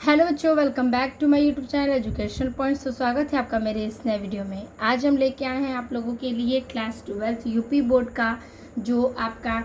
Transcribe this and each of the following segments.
Hello बच्चों, welcome back to my YouTube channel education points. तो स्वागत है आपका मेरे इस नए वीडियो में। आज हम लेके आए हैं आप लोगों के लिए क्लास 12 यूपी बोर्ड का जो आपका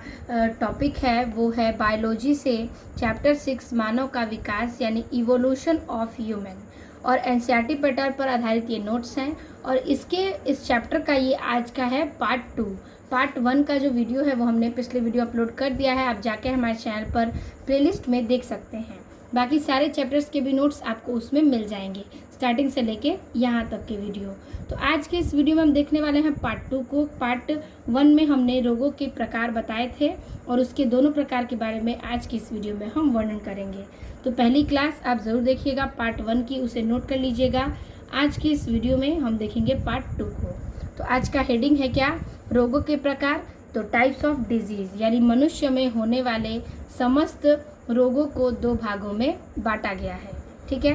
टॉपिक है वो है बायोलॉजी से चैप्टर 6 मानव का विकास यानी इवोल्यूशन ऑफ ह्यूमन, और एनसीईआरटी पैटर्न पर आधारित ये नोट्स हैं। और इस चैप्टर का ये आज का है पार्ट 2। पार्ट 1 का जो वीडियो है वो हमने पिछले वीडियो अपलोड कर दिया है, आप जाके हमारे चैनल पर प्लेलिस्ट में देख सकते हैं। बाकी सारे चैप्टर्स के भी नोट्स आपको उसमें मिल जाएंगे, स्टार्टिंग से लेके यहाँ तक के वीडियो। तो आज के इस वीडियो में हम देखने वाले हैं पार्ट 2 को। पार्ट 1 में हमने रोगों के प्रकार बताए थे और उसके दोनों प्रकार के बारे में आज की इस वीडियो में हम वर्णन करेंगे। तो पहली क्लास आप ज़रूर देखिएगा पार्ट 1 की, उसे नोट कर लीजिएगा। आज की इस वीडियो में हम देखेंगे पार्ट 2 को। तो आज का हेडिंग है क्या? रोगों के प्रकार। तो टाइप्स ऑफ डिजीज़ यानी मनुष्य में होने वाले समस्त रोगों को 2 भागों में बांटा गया है। ठीक है।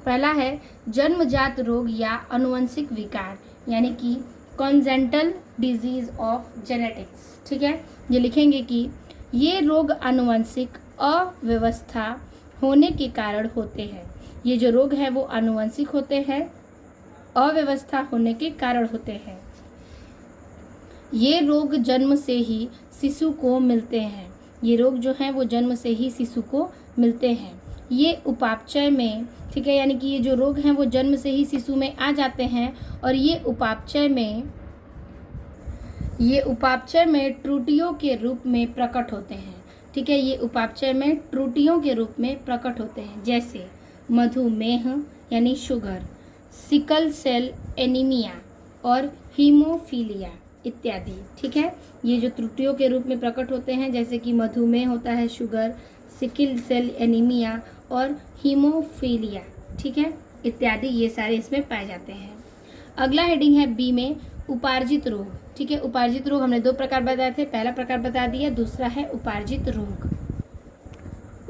पहला है जन्मजात रोग या आनुवंशिक विकार यानी कि कॉन्जेंटल डिजीज ऑफ जेनेटिक्स। ठीक है। ये लिखेंगे कि ये रोग आनुवंशिक अव्यवस्था होने के कारण होते हैं। ये जो रोग है वो आनुवंशिक होते हैं, अव्यवस्था होने के कारण होते हैं। ये रोग जन्म से ही शिशु को मिलते हैं। ये रोग जो हैं वो जन्म से ही शिशु को मिलते हैं। ये उपापचय में, ठीक है, यानी कि ये जो रोग हैं वो जन्म से ही शिशु में आ जाते हैं और ये उपापचय में त्रुटियों के रूप में प्रकट होते हैं। ठीक है। ये उपापचय में त्रुटियों के रूप में प्रकट होते हैं, जैसे मधुमेह यानी शुगर, सिकल सेल एनीमिया और हीमोफीलिया इत्यादि। ठीक है। ये जो त्रुटियों के रूप में प्रकट होते हैं, जैसे कि मधुमेह होता है, शुगर, सिकल सेल एनीमिया और हीमोफीलिया, ठीक है, इत्यादि, ये सारे इसमें पाए जाते हैं। अगला हेडिंग है बी में उपार्जित रोग। ठीक है। उपार्जित रोग हमने 2 प्रकार बताए थे, पहला प्रकार बता दिया, दूसरा है उपार्जित रोग।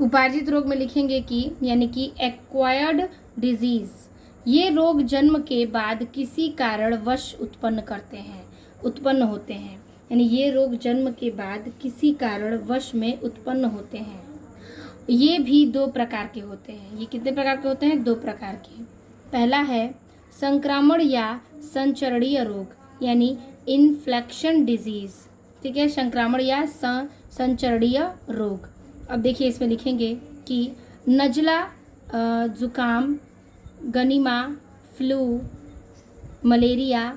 उपार्जित रोग में लिखेंगे कि यानी कि एक्वायर्ड डिजीज, ये रोग जन्म के बाद किसी कारणवश उत्पन्न होते हैं। यानी ये रोग जन्म के बाद किसी कारणवश में उत्पन्न होते हैं। ये भी 2 प्रकार के होते हैं। ये कितने प्रकार के होते हैं? 2 प्रकार के। पहला है संक्रामण या संचरणीय रोग यानी इन्फ्लेक्शन डिजीज। ठीक है। संक्रामण या संचरणीय रोग। अब देखिए इसमें लिखेंगे कि नजला, जुकाम, गनीमा, फ्लू, मलेरिया,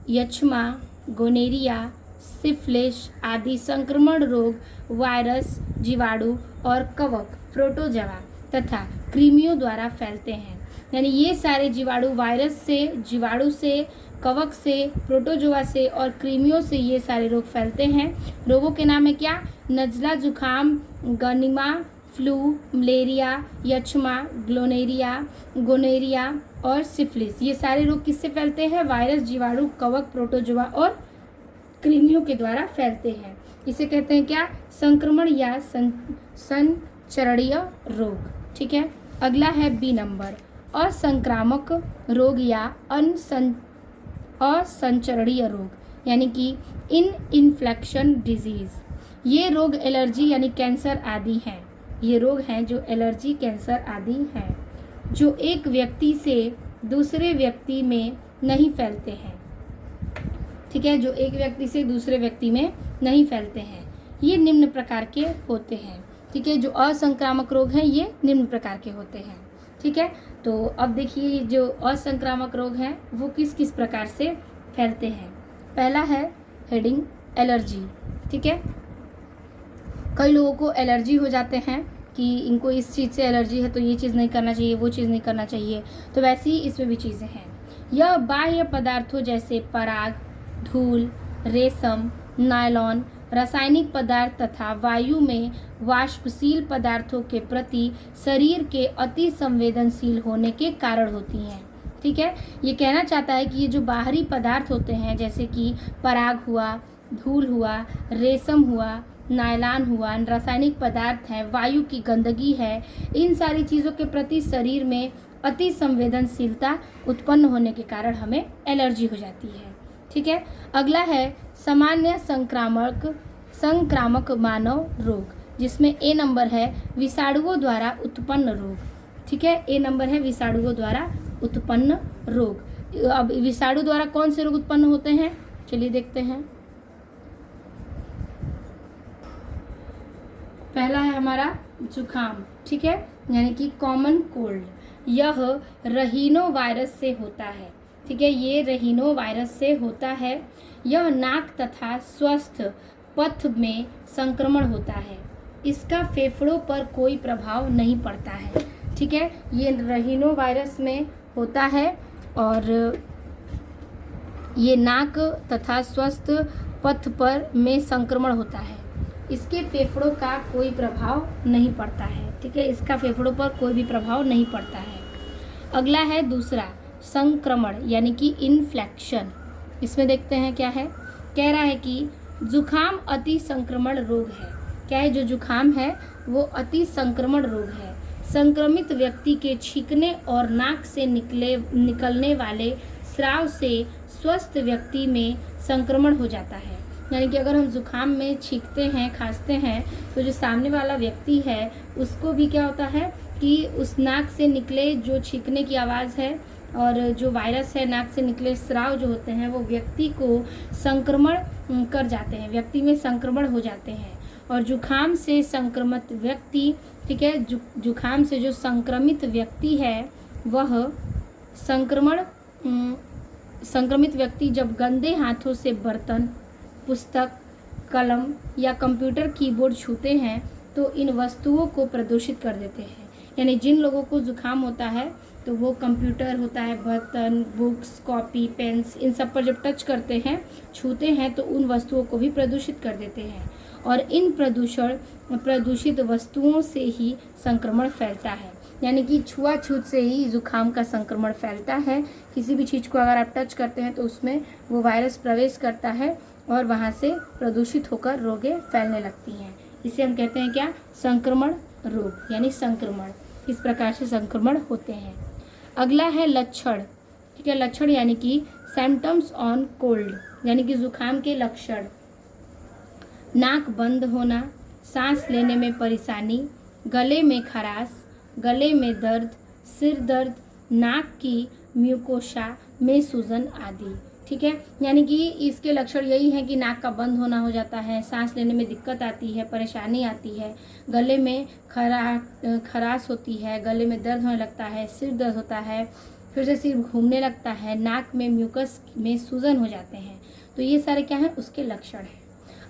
यक्ष्मा, गोनेरिया, सिफिलिस आदि संक्रमण रोग वायरस, जीवाणु और कवक, प्रोटोजोआ तथा कृमियों द्वारा फैलते हैं। यानी ये सारे जीवाणु वायरस से, जीवाणु से, कवक से, प्रोटोजोआ से और कृमियों से ये सारे रोग फैलते हैं। रोगों के नाम है क्या? नजला, जुकाम, गनीमा, फ्लू, मलेरिया, यक्ष्मा, गोनेरिया और सिफिलिस। ये सारे रोग किससे फैलते हैं? वायरस, जीवाणु, कवक, प्रोटोजोआ और कृमियों के द्वारा फैलते हैं। इसे कहते हैं क्या? संक्रमण या संचरणीय रोग। ठीक है। अगला है बी नंबर, असंक्रामक रोग या असंचरणीय रोग यानी कि इन्फ्लेक्शन डिजीज। ये रोग एलर्जी यानी कैंसर आदि हैं। ये रोग हैं जो एलर्जी, कैंसर आदि हैं, जो एक व्यक्ति से दूसरे व्यक्ति में नहीं फैलते हैं। ठीक है। जो एक व्यक्ति से दूसरे व्यक्ति में नहीं फैलते हैं। ये निम्न प्रकार के होते हैं। ठीक है। जो असंक्रामक रोग हैं ये निम्न प्रकार के होते हैं। ठीक है। तो अब देखिए जो असंक्रामक रोग हैं वो किस किस प्रकार से फैलते हैं। पहला है हेडिंग एलर्जी। ठीक है। कई लोगों को एलर्जी हो जाते हैं कि इनको इस चीज़ से एलर्जी है तो ये चीज़ नहीं करना चाहिए, वो चीज़ नहीं करना चाहिए। तो वैसे ही इसमें भी चीज़ें हैं। यह बाह्य पदार्थों जैसे पराग, धूल, रेशम, नायलॉन, रासायनिक पदार्थ तथा वायु में वाष्पशील पदार्थों के प्रति शरीर के अति संवेदनशील होने के कारण होती हैं। ठीक है। ये कहना चाहता है कि ये जो बाहरी पदार्थ होते हैं जैसे कि पराग हुआ, धूल हुआ, रेशम हुआ, नायलॉन हुआ, रासायनिक पदार्थ है, वायु की गंदगी है, इन सारी चीज़ों के प्रति शरीर में अति संवेदनशीलता उत्पन्न होने के कारण हमें एलर्जी हो जाती है। ठीक है। अगला है सामान्य संक्रामक मानव रोग, जिसमें ए नंबर है विषाणुओं द्वारा उत्पन्न रोग। ठीक है। ए नंबर है विषाणुओं द्वारा उत्पन्न रोग। अब विषाणु द्वारा कौन से रोग उत्पन्न होते हैं, चलिए देखते हैं। पहला है हमारा जुखाम, ठीक है, यानी कि कॉमन कोल्ड। यह रहीनो वायरस से होता है, ठीक है, ये रहीनो वायरस से होता है। यह नाक तथा स्वस्थ पथ में संक्रमण होता है। इसका फेफड़ों पर कोई प्रभाव नहीं पड़ता है, ठीक है, ये रहीनो वायरस में होता है और ये नाक तथा स्वस्थ पथ पर में संक्रमण होता है। इसके फेफड़ों का कोई प्रभाव नहीं पड़ता है, ठीक है, इसका फेफड़ों पर कोई भी प्रभाव नहीं पड़ता है। अगला है दूसरा संक्रमण यानी कि इन्फ्लेक्शन। इसमें देखते हैं क्या है, कह रहा है कि जुखाम अति संक्रमण रोग है। क्या है, जो जुखाम है वो अति संक्रमण रोग है। संक्रमित व्यक्ति के छींकने और नाक से निकलने वाले स्राव से स्वस्थ व्यक्ति में संक्रमण हो जाता है। यानी कि अगर हम जुखाम में छींकते हैं, खांसते हैं, तो जो सामने वाला व्यक्ति है उसको भी क्या होता है कि उस नाक से निकले जो छींकने की आवाज़ है और जो वायरस है, नाक से निकले स्राव जो होते हैं वो व्यक्ति को संक्रमण कर जाते हैं, व्यक्ति में संक्रमण हो जाते हैं। और जुखाम से संक्रमित व्यक्ति, ठीक है, जुखाम से जो संक्रमित व्यक्ति है वह संक्रमित व्यक्ति जब गंदे हाथों से बर्तन, पुस्तक, कलम या कंप्यूटर कीबोर्ड छूते हैं तो इन वस्तुओं को प्रदूषित कर देते हैं। यानी जिन लोगों को जुखाम होता है तो वो कंप्यूटर होता है, बर्तन, बुक्स, कॉपी, पेन्स, इन सब पर जब टच करते हैं, छूते हैं तो उन वस्तुओं को भी प्रदूषित कर देते हैं और इन प्रदूषित वस्तुओं से ही संक्रमण फैलता है। यानी कि छुआछूत से ही जुखाम का संक्रमण फैलता है। किसी भी चीज़ को अगर आप टच करते हैं तो उसमें वो वायरस प्रवेश करता है और वहाँ से प्रदूषित होकर रोगें फैलने लगती हैं। इसे हम कहते हैं क्या, संक्रमण रोग यानी संक्रमण। इस प्रकार से संक्रमण होते हैं। अगला है लक्षण, ठीक है, लक्षण यानी कि सिम्टम्स ऑन कोल्ड, यानी कि जुखाम के लक्षण। नाक बंद होना, सांस लेने में परेशानी, गले में खराश, गले में दर्द, सिर दर्द, नाक की म्यूकोसा में सूजन आदि, ठीक है। यानी कि इसके लक्षण यही हैं कि नाक का बंद होना हो जाता है, सांस लेने में दिक्कत आती है, परेशानी आती है, गले में खराश होती है, गले में दर्द होने लगता है, सिर दर्द होता है, फिर से सिर घूमने लगता है, नाक में म्यूकस में सूजन हो जाते हैं। तो ये सारे क्या हैं, उसके लक्षण हैं।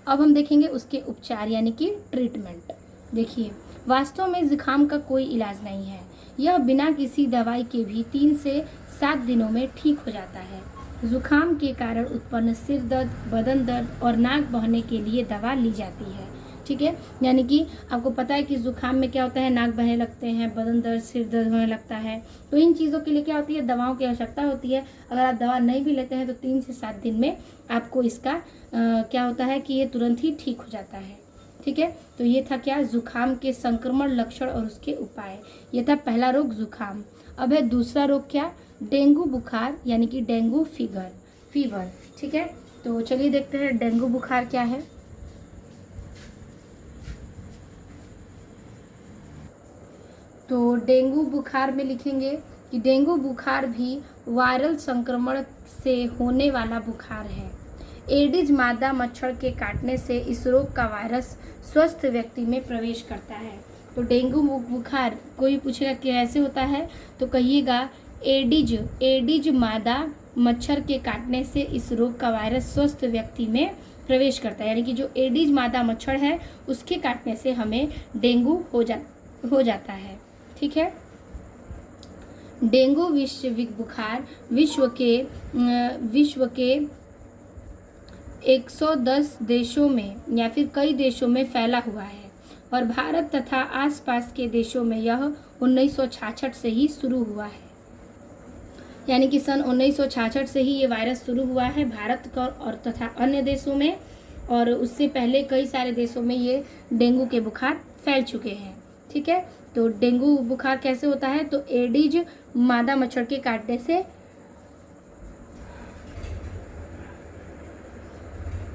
अब हम देखेंगे उसके उपचार यानी कि ट्रीटमेंट। देखिए, वास्तव में जुखाम का कोई इलाज नहीं है। यह बिना किसी दवाई के भी 3 से 7 दिनों में ठीक हो जाता है। जुखाम के कारण उत्पन्न सिर दर्द, बदन दर्द और नाक बहने के लिए दवा ली जाती है, ठीक है। यानी कि आपको पता है कि जुखाम में क्या होता है, नाक बहने लगते हैं, बदन दर्द, सिर दर्द होने लगता है। तो इन चीज़ों के लिए क्या होती है, दवाओं की आवश्यकता होती है। अगर आप दवा नहीं भी लेते हैं तो 3 से 7 दिन में आपको इसका क्या होता है कि ये तुरंत ही ठीक हो जाता है, ठीक है। तो ये था क्या, जुखाम के संक्रमण, लक्षण और उसके उपाय। ये था पहला रोग जुखाम। अब है दूसरा रोग क्या, डेंगू बुखार यानी कि डेंगू फीवर, ठीक है। तो चलिए देखते हैं डेंगू बुखार क्या है। तो डेंगू बुखार में लिखेंगे कि डेंगू बुखार भी वायरल संक्रमण से होने वाला बुखार है। एडिज मादा मच्छर के काटने से इस रोग का वायरस स्वस्थ व्यक्ति में प्रवेश करता है। तो डेंगू बुखार कोई पूछेगा कैसे होता है तो कहिएगा एडिज मादा मच्छर के काटने से इस रोग का वायरस स्वस्थ व्यक्ति में प्रवेश करता है। यानी कि जो एडिज मादा मच्छर है उसके काटने से हमें डेंगू हो जाता है, ठीक है। डेंगू बुखार विश्व के 110 देशों में या फिर कई देशों में फैला हुआ है और भारत तथा आसपास के देशों में यह 1966 से ही शुरू हुआ है। यानी कि सन 1966 से ही ये वायरस शुरू हुआ है भारत का और तथा अन्य देशों में, और उससे पहले कई सारे देशों में ये डेंगू के बुखार फैल चुके हैं, ठीक है। तो डेंगू बुखार कैसे होता है, तो एडिज मादा मच्छर के काटने से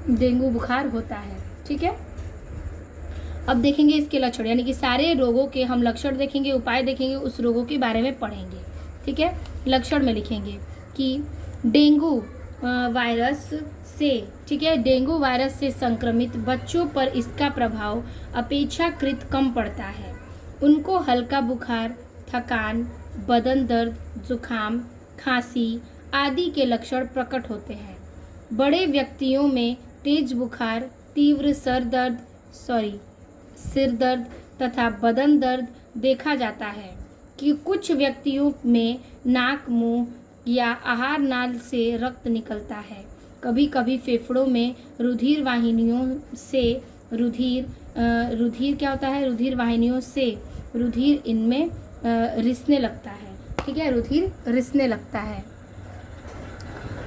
डेंगू बुखार होता है, ठीक है। अब देखेंगे इसके लक्षण, यानी कि सारे रोगों के हम लक्षण देखेंगे, उपाय देखेंगे, उस रोगों के बारे में पढ़ेंगे। ठीक है, लक्षण में लिखेंगे कि डेंगू वायरस से, ठीक है, डेंगू वायरस से संक्रमित बच्चों पर इसका प्रभाव अपेक्षाकृत कम पड़ता है। उनको हल्का बुखार, थकान, बदन दर्द, जुखाम, खांसी आदि के लक्षण प्रकट होते हैं। बड़े व्यक्तियों में तेज बुखार, तीव्र सिर दर्द तथा बदन दर्द देखा जाता है कि कुछ व्यक्तियों में नाक, मुंह या आहार नाल से रक्त निकलता है। कभी कभी फेफड़ों में रुधिर वाहिनियों से रुधिर क्या होता है, रुधिर वाहिनियों से रुधिर इनमें रिसने लगता है। ठीक है, रुधिर रिसने लगता है।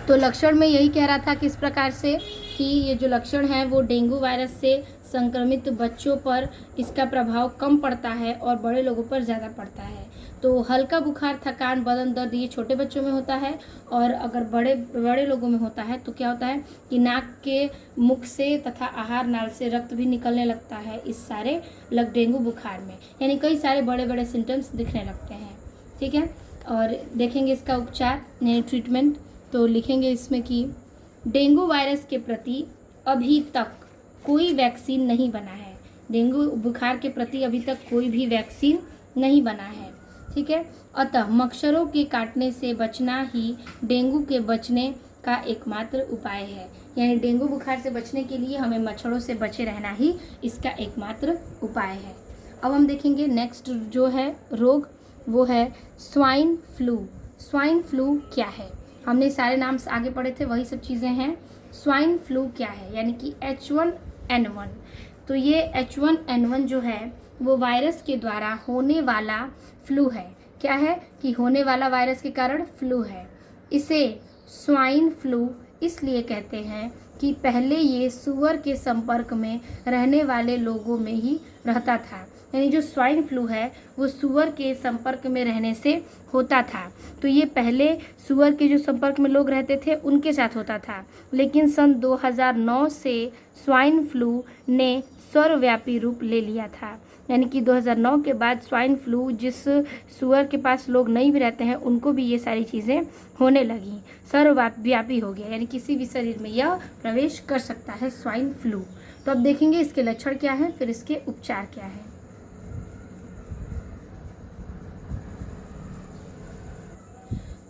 तो लक्षण में यही कह रहा था किस प्रकार से कि ये जो लक्षण है वो डेंगू वायरस से संक्रमित बच्चों पर इसका प्रभाव कम पड़ता है और बड़े लोगों पर ज़्यादा पड़ता है। तो हल्का बुखार, थकान, बदन दर्द ये छोटे बच्चों में होता है, और अगर बड़े लोगों में होता है तो क्या होता है कि नाक के मुख से तथा आहार नाल से रक्त भी निकलने लगता है इस सारे डेंगू बुखार में, यानी कई सारे बड़े बड़े सिम्टम्स दिखने लगते हैं। ठीक है, और देखेंगे इसका उपचार यानी ट्रीटमेंट। तो लिखेंगे इसमें कि डेंगू वायरस के प्रति अभी तक कोई वैक्सीन नहीं बना है। डेंगू बुखार के प्रति अभी तक कोई भी वैक्सीन नहीं बना है। ठीक है, अतः मच्छरों के काटने से बचना ही डेंगू के बचने का एकमात्र उपाय है। यानी डेंगू बुखार से बचने के लिए हमें मच्छरों से बचे रहना ही इसका एकमात्र उपाय है। अब हम देखेंगे नेक्स्ट जो है रोग, वो है स्वाइन फ्लू। स्वाइन फ्लू क्या है? हमने सारे नाम आगे पढ़े थे, वही सब चीज़ें हैं। स्वाइन फ्लू क्या है? यानी कि H1N1। तो ये H1N1 जो है वो वायरस के द्वारा होने वाला फ्लू है। क्या है कि होने वाला वायरस के कारण फ्लू है। इसे स्वाइन फ्लू इसलिए कहते हैं कि पहले ये सूअर के संपर्क में रहने वाले लोगों में ही रहता था। यानी जो स्वाइन फ्लू है वो सूअर के संपर्क में रहने से होता था। तो ये पहले सूअर के जो संपर्क में लोग रहते थे उनके साथ होता था, लेकिन सन 2009 से स्वाइन फ्लू ने सर्वव्यापी रूप ले लिया था। यानी कि 2009 के बाद स्वाइन फ्लू जिस सूअर के पास लोग नहीं भी रहते हैं उनको भी ये सारी चीज़ें होने लगी, सर्वव्यापी हो गया, यानी किसी भी शरीर में यह प्रवेश कर सकता है स्वाइन फ्लू। तो अब देखेंगे इसके लक्षण क्या है, फिर इसके उपचार क्या है।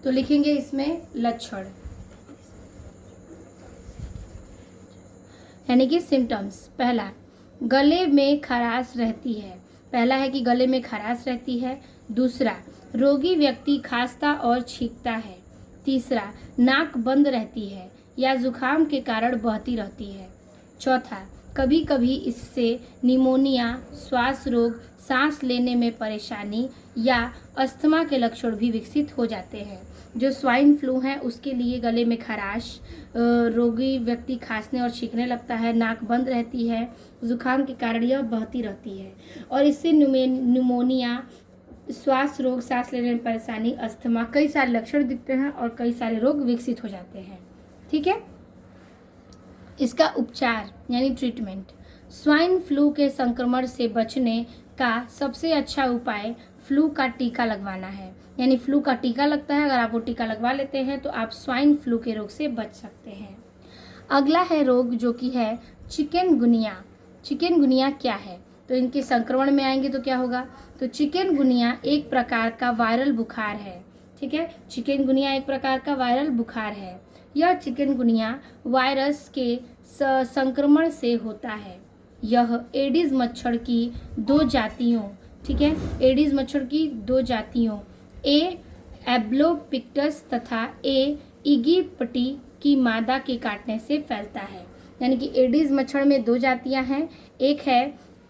तो लिखेंगे इसमें लक्षण यानी कि सिम्टम्स। पहला, गले में खराश रहती है। पहला है कि गले में खराश रहती है। दूसरा, रोगी व्यक्ति खांसता और छींकता है। तीसरा, नाक बंद रहती है या जुखाम के कारण बहती रहती है। चौथा, कभी कभी इससे निमोनिया, श्वास रोग, सांस लेने में परेशानी या अस्थमा के लक्षण भी विकसित हो जाते हैं। जो स्वाइन फ्लू है उसके लिए गले में खराश, रोगी व्यक्ति खांसने और छींकने लगता है, नाक बंद रहती है, जुखाम के कारण यह बहती रहती है, और इससे निमोनिया, श्वास रोग, सांस लेने में परेशानी, अस्थमा, कई सारे लक्षण दिखते हैं और कई सारे रोग विकसित हो जाते हैं। ठीक है, इसका उपचार यानी ट्रीटमेंट। स्वाइन फ्लू के संक्रमण से बचने का सबसे अच्छा उपाय फ्लू का टीका लगवाना है। यानी फ्लू का टीका लगता है, अगर आप वो टीका लगवा लेते हैं तो आप स्वाइन फ्लू के रोग से बच सकते हैं। अगला है रोग जो कि है चिकनगुनिया। चिकनगुनिया क्या है? तो इनके संक्रमण में आएंगे तो क्या होगा? तो चिकनगुनिया एक प्रकार का वायरल बुखार है। ठीक है, चिकनगुनिया एक प्रकार का वायरल बुखार है। यह चिकनगुनिया वायरस के संक्रमण से होता है। यह एडिस मच्छर की दो जातियों, ठीक है, एडिस मच्छर की दो जातियों ए एब्लोपिक्टस तथा ए इगिप्टी की मादा के काटने से फैलता है। यानी कि एडिस मच्छर में दो जातियां हैं, एक है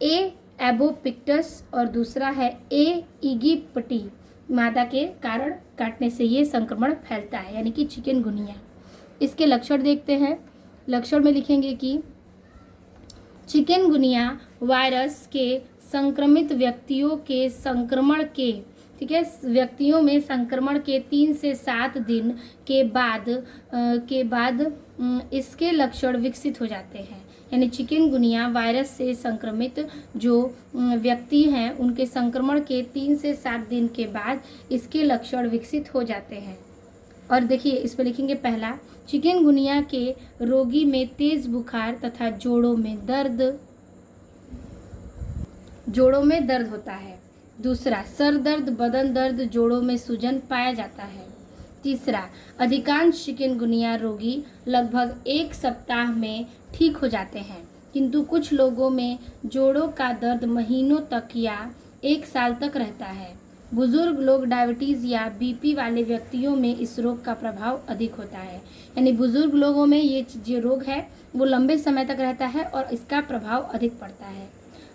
ए एबोपिक्टस और दूसरा है ए इगिप्टी। मादा के कारण काटने से ये संक्रमण फैलता है, यानी कि चिकनगुनिया। इसके लक्षण देखते हैं। लक्षण में लिखेंगे कि चिकनगुनिया वायरस के संक्रमित व्यक्तियों के संक्रमण के, ठीक है, व्यक्तियों में संक्रमण के 3 से 7 दिन के बाद इसके लक्षण विकसित हो जाते हैं। यानी चिकनगुनिया वायरस से संक्रमित जो व्यक्ति हैं उनके संक्रमण के 3 से 7 दिन के बाद इसके लक्षण विकसित हो जाते हैं। और देखिए इस पर लिखेंगे पहला, चिकनगुनिया के रोगी में तेज बुखार तथा जोड़ों में दर्द होता है। दूसरा, सर दर्द, बदन दर्द, जोड़ों में सूजन पाया जाता है। तीसरा, अधिकांश चिकनगुनिया रोगी लगभग 1 सप्ताह में ठीक हो जाते हैं, किंतु कुछ लोगों में जोड़ों का दर्द महीनों तक या 1 साल तक रहता है। बुजुर्ग लोग, डायबिटीज़ या बीपी वाले व्यक्तियों में इस रोग का प्रभाव अधिक होता है। यानी बुजुर्ग लोगों में ये जो रोग है वो लंबे समय तक रहता है और इसका प्रभाव अधिक पड़ता है।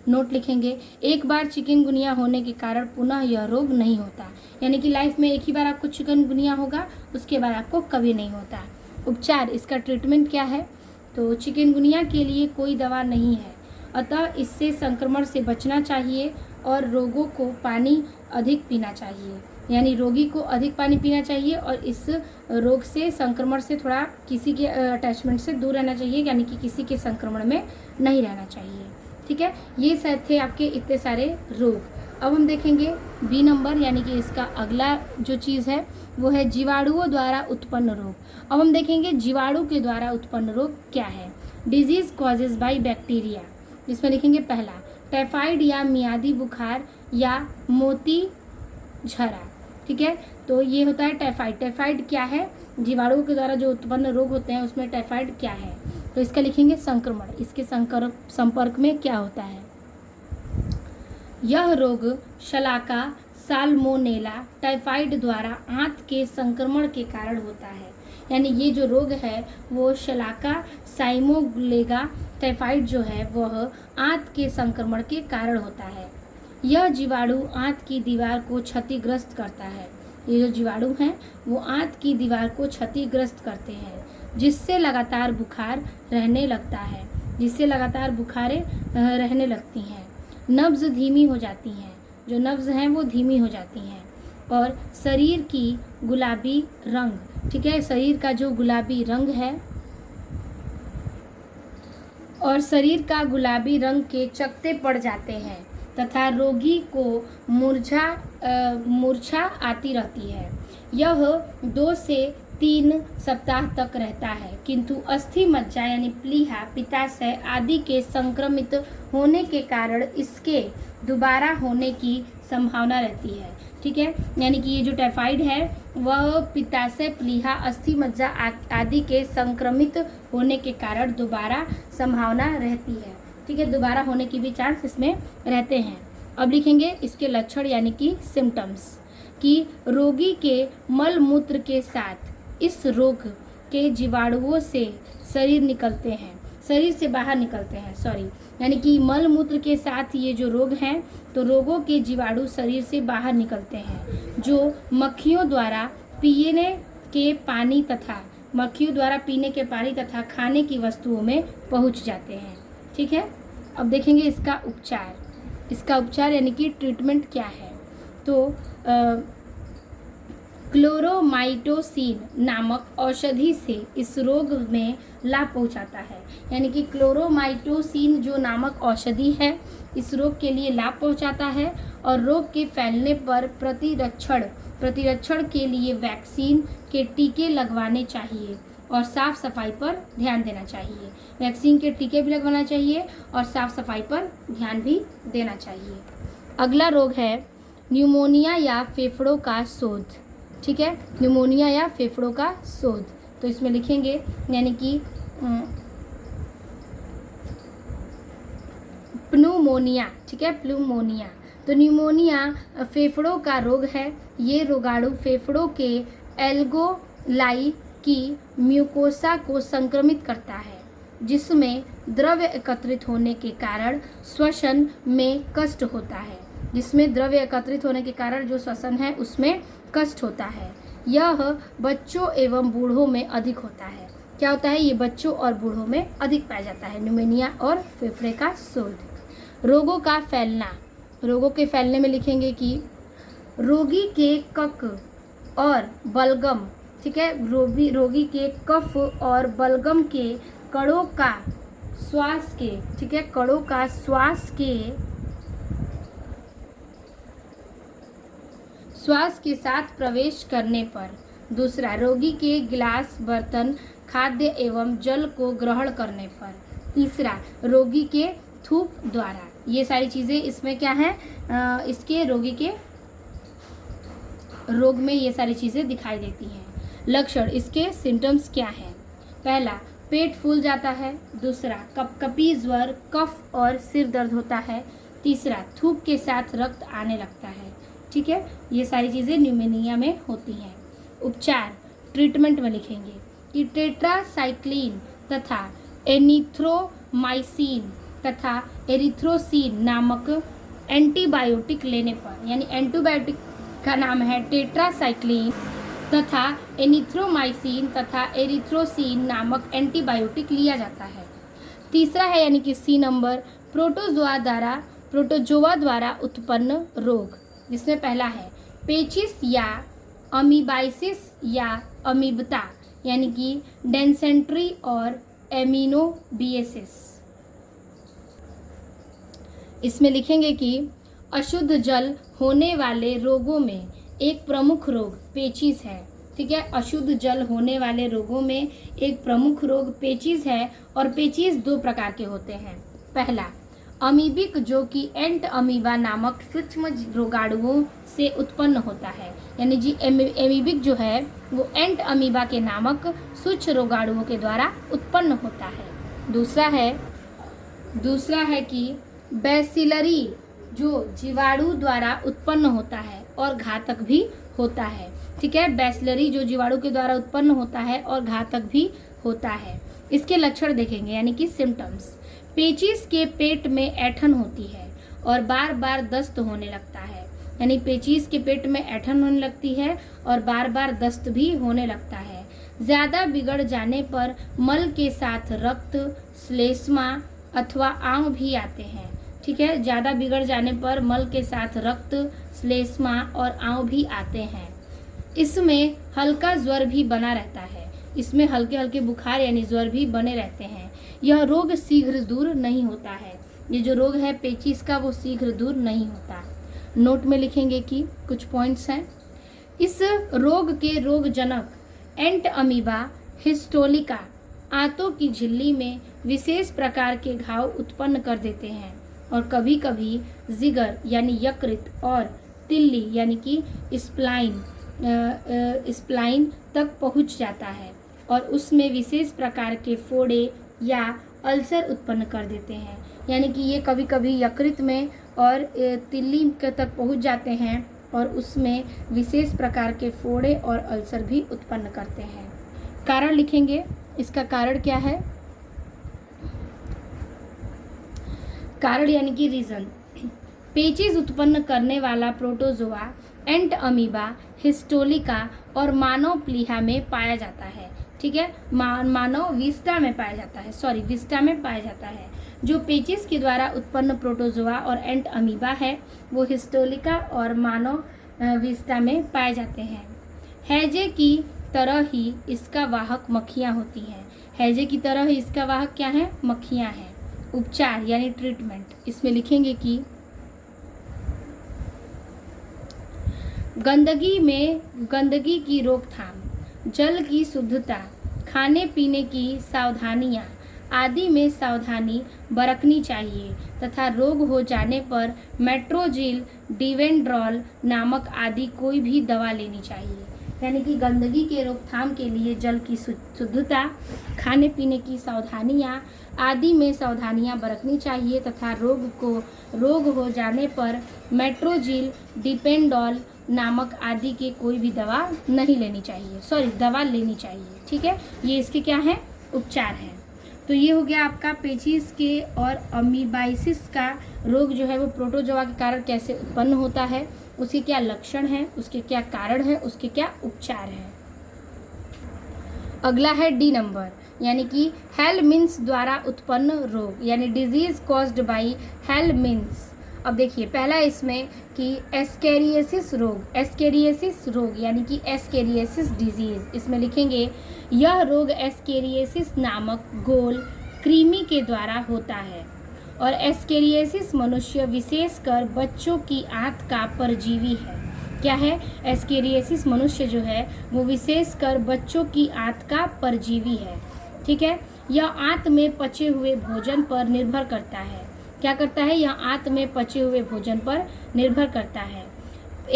नोट लिखेंगे, एक बार चिकनगुनिया होने के कारण पुनः यह रोग नहीं होता। यानी कि लाइफ में एक ही बार आपको चिकनगुनिया होगा, उसके बाद आपको कभी नहीं होता। उपचार, इसका ट्रीटमेंट क्या है? तो चिकनगुनिया के लिए कोई दवा नहीं है, अतः इससे संक्रमण से बचना चाहिए और रोगों को पानी अधिक पीना चाहिए। यानी रोगी को अधिक पानी पीना चाहिए और इस रोग से, संक्रमण से थोड़ा किसी के अटैचमेंट से दूर रहना चाहिए, यानी कि किसी के संक्रमण में नहीं रहना चाहिए। ठीक है, ये सब थे आपके इतने सारे रोग। अब हम देखेंगे बी नंबर, यानी कि इसका अगला जो चीज़ है वो है जीवाणुओं द्वारा उत्पन्न रोग। अब हम देखेंगे जीवाणु के द्वारा उत्पन्न रोग क्या है। डिजीज कॉजेज बाय बैक्टीरिया, इसमें लिखेंगे पहला, टाइफाइड या मियादी बुखार या मोती झरा। ठीक है, तो ये होता है टाइफाइड। टाइफाइड क्या है? जीवाणुओं के द्वारा जो उत्पन्न रोग होते हैं उसमें टाइफाइड क्या है? तो इसका लिखेंगे संक्रमण, इसके संपर्क में क्या होता है। यह रोग शलाका, साल्मोनेला, टाइफाइड द्वारा आंत के संक्रमण के कारण होता है। यानी ये जो रोग है वो शलाका, साइमोग्लेगा, टाइफाइड जो है वह आंत के संक्रमण के कारण होता है। यह जीवाणु आंत की दीवार को क्षतिग्रस्त करता है। ये जो जीवाणु हैं वो आंत की दीवार को क्षतिग्रस्त करते हैं, जिससे लगातार बुखार रहने लगता है, जिससे लगातार बुखारें रहने लगती हैं। नब्ज धीमी हो जाती हैं, जो नब्ज हैं वो धीमी हो जाती हैं। और शरीर की गुलाबी रंग, ठीक है, शरीर का जो गुलाबी रंग है और शरीर का गुलाबी रंग के चकत्ते पड़ जाते हैं तथा रोगी को मूर्छा आती रहती है। यह 2 से 3 सप्ताह तक रहता है, किंतु अस्थि मज्जा यानी प्लीहा, पित्ताशय आदि के संक्रमित होने के कारण इसके दोबारा होने की संभावना रहती है। ठीक है, यानी कि ये जो टाइफाइड है वह पित्ताशय, प्लीहा, अस्थि मज्जा आदि के संक्रमित होने के कारण दोबारा संभावना रहती है। ठीक है, दोबारा होने की भी चांस इसमें रहते हैं। अब लिखेंगे इसके लक्षण यानी कि सिम्टम्स, कि रोगी के मल मूत्र के साथ इस रोग के जीवाणुओं से शरीर से बाहर निकलते हैं, यानी कि मल मूत्र के साथ ये जो रोग हैं तो रोगों के जीवाणु शरीर से बाहर निकलते हैं, जो मक्खियों द्वारा पीने के पानी तथा खाने की वस्तुओं में पहुंच जाते हैं। ठीक है, अब देखेंगे इसका उपचार यानी कि ट्रीटमेंट क्या है। तो क्लोरोमाइटोसिन नामक औषधि से इस रोग में लाभ पहुंचाता है। यानी कि क्लोरोमाइटोसिन जो नामक औषधि है इस रोग के लिए लाभ पहुंचाता है और रोग के फैलने पर प्रतिरक्षण के लिए वैक्सीन के टीके लगवाने चाहिए और साफ सफाई पर ध्यान देना चाहिए। वैक्सीन के टीके भी लगवाना चाहिए और साफ सफाई पर ध्यान भी देना चाहिए। अगला रोग है न्यूमोनिया या फेफड़ों का शोथ। ठीक है, न्यूमोनिया या फेफड़ों का शोथ, तो इसमें लिखेंगे यानी कि प्नूमोनिया। ठीक है, प्लूमोनिया। तो न्यूमोनिया फेफड़ों का रोग है। ये रोगाणु फेफड़ों के एल्गोलाई की म्यूकोसा को संक्रमित करता है, जिसमें द्रव्य एकत्रित होने के कारण श्वसन में कष्ट होता है। जिसमें द्रव्य एकत्रित होने के कारण जो श्वसन है उसमें कष्ट होता है। यह बच्चों एवं बूढ़ों में अधिक होता है। क्या होता है? ये बच्चों और बूढ़ों में अधिक पाया जाता है, न्यूमोनिया और फेफड़े का शोथ। रोगों का फैलना, रोगों के फैलने में लिखेंगे कि रोगी के कफ और बलगम, ठीक है, रोगी के कफ और बलगम के कणों का श्वास के, ठीक है, कणों का श्वास के साथ प्रवेश करने पर। दूसरा, रोगी के गिलास, बर्तन, खाद्य एवं जल को ग्रहण करने पर। तीसरा, रोगी के थूक द्वारा। ये सारी चीज़ें इसमें क्या है, इसके रोगी के रोग में ये सारी चीज़ें दिखाई देती हैं। लक्षण, इसके सिम्टम्स क्या हैं? पहला, पेट फूल जाता है। दूसरा, कपकपी, ज्वर, कफ और सिर दर्द होता है। तीसरा, थूक के साथ रक्त आने लगता है। ठीक है, ये सारी चीज़ें न्यूमोनिया में होती हैं। उपचार, ट्रीटमेंट में लिखेंगे कि टेट्रासाइक्लिन तथा एरिथ्रोमाइसिन तथा एरिथ्रोसिन नामक एंटीबायोटिक लेने पर, यानी एंटीबायोटिक का नाम है टेट्रासाइक्लिन तथा एरिथ्रोमाइसिन तथा एरिथ्रोसिन नामक एंटीबायोटिक लिया जाता है। तीसरा है यानी कि सी नंबर, प्रोटोजोआ द्वारा उत्पन्न रोग, जिसमें पहला है पेचिस या अमीबाइसिस या अमीबता, यानी कि डेंसेंट्री और एमिनोबिएसिस। इसमें लिखेंगे कि अशुद्ध जल होने वाले रोगों में एक प्रमुख रोग पेचिस है। ठीक है, अशुद्ध जल होने वाले रोगों में एक प्रमुख रोग पेचिस है और पेचिस दो प्रकार के होते हैं। पहला, अमीबिक, जो कि एंट अमीबा नामक सूक्ष्म रोगाणुओं से उत्पन्न होता है, यानी जी एमीबिक जो है वो एंट अमीबा के नामक सूक्ष्म रोगाणुओं के द्वारा उत्पन्न होता है। दूसरा है कि बैसिलरी, जो जीवाणु द्वारा उत्पन्न होता है और घातक भी होता है। ठीक है, बैसिलरी जो जीवाणु के द्वारा उत्पन्न होता है और घातक भी होता है। इसके लक्षण देखेंगे यानी कि सिम्टम्स। पेचिस के पेट में ऐंठन होती है और बार बार दस्त होने लगता है, यानी पेचिस के पेट में ऐंठन होने लगती है और बार बार दस्त भी होने लगता है। ज़्यादा बिगड़ जाने पर मल के साथ रक्त, श्लेष्मा अथवा आंव भी आते हैं। ठीक है, ज़्यादा बिगड़ जाने पर मल के साथ रक्त, श्लेष्मा और आंव भी आते हैं। इसमें हल्का ज्वर भी बना रहता है, इसमें हल्के हल्के बुखार यानी ज्वर भी बने रहते हैं। यह रोग शीघ्र दूर नहीं होता है, ये जो रोग है पेचिस का वो शीघ्र दूर नहीं होता। नोट में लिखेंगे कि कुछ पॉइंट्स हैं। इस रोग के रोगजनक एंट अमीबा हिस्टोलिका आंतों की झिल्ली में विशेष प्रकार के घाव उत्पन्न कर देते हैं और कभी कभी जिगर यानी यकृत और तिल्ली यानी कि स्प्लाइन तक पहुंच जाता है और उसमें विशेष प्रकार के फोड़े या अल्सर उत्पन्न कर देते हैं, यानी कि ये कभी कभी यकृत में और तिल्ली तक पहुंच जाते हैं और उसमें विशेष प्रकार के फोड़े और अल्सर भी उत्पन्न करते हैं। कारण लिखेंगे, इसका कारण क्या है? कारण यानी कि रीजन। पेचिस उत्पन्न करने वाला प्रोटोजोआ एंट अमीबा हिस्टोलिका और मानव प्लीहा में पाया जाता है। ठीक है, मानव विस्टा में पाया जाता है। जो पेचिस के द्वारा उत्पन्न प्रोटोजोआ और एंट अमीबा है वो हिस्टोलिका और मानव विस्टा में पाए जाते हैं। हैजे की तरह ही इसका वाहक मक्खियाँ होती हैं। हैजे की तरह ही इसका वाहक क्या है? मक्खियाँ हैं। उपचार यानी ट्रीटमेंट, इसमें लिखेंगे कि गंदगी की रोकथाम, जल की शुद्धता, खाने पीने की सावधानियाँ आदि में सावधानी बरतनी चाहिए तथा रोग हो जाने पर मेट्रोजिल, डिवेंड्रॉल नामक आदि कोई भी दवा लेनी चाहिए। यानी कि गंदगी के रोकथाम के लिए जल की शुद्धता, खाने पीने की सावधानियाँ आदि में सावधानियाँ बरतनी चाहिए तथा रोग हो जाने पर मेट्रोजिल, डिपेंडॉल नामक आदि के कोई भी दवा लेनी चाहिए। ठीक है, ये इसके क्या है? उपचार हैं। तो ये हो गया आपका पेचिस के और अमीबाइसिस का रोग जो है वो प्रोटोजोआ के कारण कैसे उत्पन्न होता है, उसके क्या लक्षण हैं, उसके क्या कारण हैं, उसके क्या उपचार हैं। अगला है डी नंबर, यानी कि हेलमिंथ्स द्वारा उत्पन्न रोग, यानी डिजीज कॉज्ड बाय हेलमिंथ्स। अब देखिए पहला इसमें कि एस्केरियासिस रोग यानी कि एस्केरियासिस डिजीज। इसमें लिखेंगे यह रोग एस्केरियासिस नामक गोल कृमि के द्वारा होता है। और एस्केरियासिस मनुष्य विशेषकर बच्चों की आंत का परजीवी है। क्या है? एस्केरियासिस मनुष्य जो है वो विशेषकर बच्चों की आंत का परजीवी है। ठीक है, यह आंत में पचे हुए भोजन पर निर्भर करता है। क्या करता है? यह आंत में पचे हुए भोजन पर निर्भर करता है।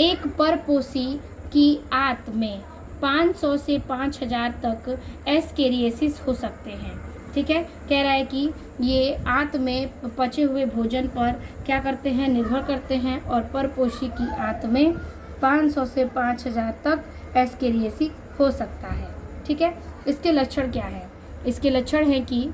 एक परपोषी की आंत में 500 से 5000 तक एस्केरियासिस हो सकते हैं। ठीक है, कह रहा है कि ये आंत में पचे हुए भोजन पर क्या करते हैं? निर्भर करते हैं। और परपोषी की आंत में 500 से 5000 तक एस्केरियासिस हो सकता है। ठीक है, इसके लक्षण क्या है? इसके लक्षण है कि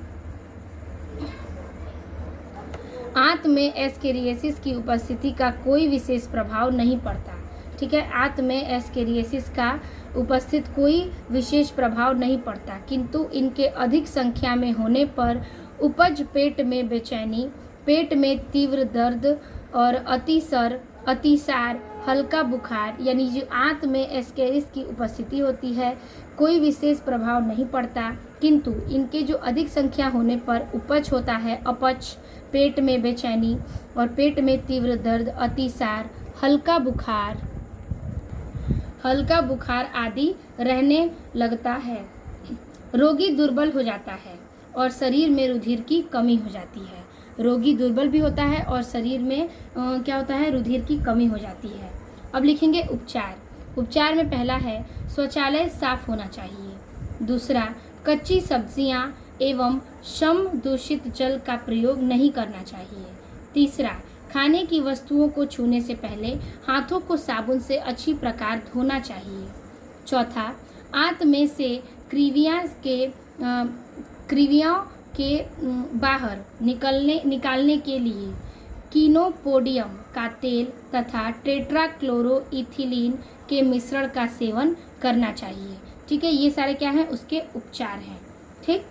आंत में एस्केरियासिस की उपस्थिति का कोई विशेष प्रभाव नहीं पड़ता। ठीक है, आंत में एस्केरियासिस का उपस्थित कोई विशेष प्रभाव नहीं पड़ता, किंतु इनके अधिक संख्या में होने पर उपज पेट में बेचैनी, पेट में तीव्र दर्द और अतिसार, हल्का बुखार, यानी जो आंत में एस्केरियासिस की उपस्थिति होती है कोई विशेष प्रभाव नहीं पड़ता, किंतु इनके जो अधिक संख्या होने पर उपज होता है अपच, पेट में बेचैनी और पेट में तीव्र दर्द, अतिसार, हल्का बुखार आदि रहने लगता है। रोगी दुर्बल हो जाता है और शरीर में रुधिर की कमी हो जाती है। रोगी दुर्बल भी होता है और शरीर में क्या होता है? रुधिर की कमी हो जाती है। अब लिखेंगे उपचार। उपचार में पहला है शौचालय साफ होना चाहिए। दूसरा, कच्ची सब्जियां एवं सम दूषित जल का प्रयोग नहीं करना चाहिए। तीसरा, खाने की वस्तुओं को छूने से पहले हाथों को साबुन से अच्छी प्रकार धोना चाहिए। चौथा, आंत में से क्रिवियाओं के बाहर निकालने के लिए कीनोपोडियम का तेल तथा टेट्राक्लोरोइथिलीन के मिश्रण का सेवन करना चाहिए। ठीक है, ये सारे क्या हैं? उसके उपचार हैं। ठीक,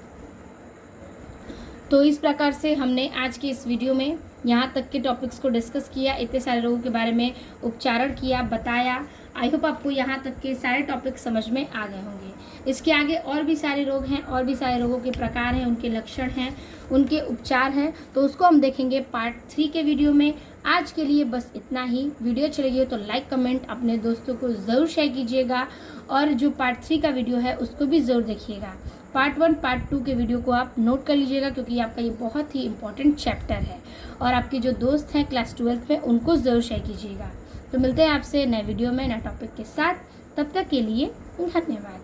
तो इस प्रकार से हमने आज के इस वीडियो में यहाँ तक के टॉपिक्स को डिस्कस किया, इतने सारे रोगों के बारे में उपचारण किया, बताया। आई होप आपको यहाँ तक के सारे टॉपिक समझ में आ गए होंगे। इसके आगे और भी सारे रोग हैं, और भी सारे रोगों के प्रकार हैं, उनके लक्षण हैं, उनके उपचार हैं, तो उसको हम देखेंगे पार्ट 3 के वीडियो में। आज के लिए बस इतना ही। वीडियो अच्छी लगी हो तो लाइक कमेंट अपने दोस्तों को ज़रूर शेयर कीजिएगा, और जो पार्ट 3 का वीडियो है उसको भी ज़रूर देखिएगा। पार्ट 1 पार्ट 2 के वीडियो को आप नोट कर लीजिएगा, क्योंकि आपका ये बहुत ही इंपॉर्टेंट चैप्टर है, और आपके जो दोस्त हैं क्लास 12th में उनको ज़रूर शेयर कीजिएगा। तो मिलते हैं आपसे नए वीडियो में नए टॉपिक के साथ। तब तक के लिए धन्यवाद।